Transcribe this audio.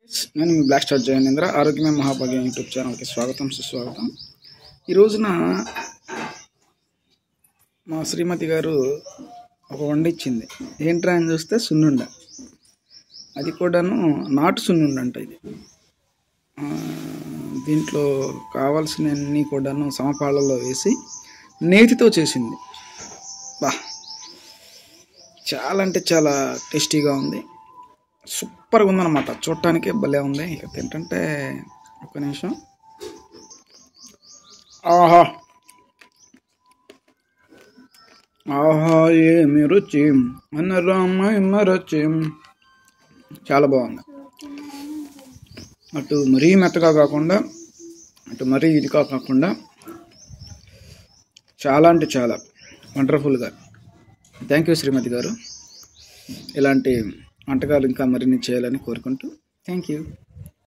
నేను మీ black star జయనేంద్ర ఆరోగ్యమే మహాభాగ్యం యూట్యూబ్ ఛానల్కి స్వాగతం సుస్వాగతం. ఈ రోజున మా శ్రీమతి గారు ఒక వంట ఇచ్చింది. ఏంట్రా అని చూస్తే సున్నుండ, అది కూడాను నాటు సున్నుండ అంట. ఇది దీంట్లో కావాల్సినవన్నీ కూడాను సమపాళ్ళలో వేసి నేతితో చేసింది. బా, చాలా అంటే చాలా టేస్టీగా ఉంది, సూపర్గా ఉందన్నమాట. చూడటానికి భలే ఉంది. ఇక తింటుంటే ఒక్క నిమిషం. ఆహా ఆహా ఏమి రుచి అన్నరామ రుచి, చాలా బాగుంది. అటు మరీ మెత్తగా కాకుండా అటు మరీ ఇదిగా కాకుండా చాలా అంటే చాలా వండర్ఫుల్గా. థ్యాంక్ యూ శ్రీమతి గారు. ఇలాంటి వంటకాలు ఇంకా మరిన్ని చేయాలని కోరుకుంటూ థ్యాంక్ యూ.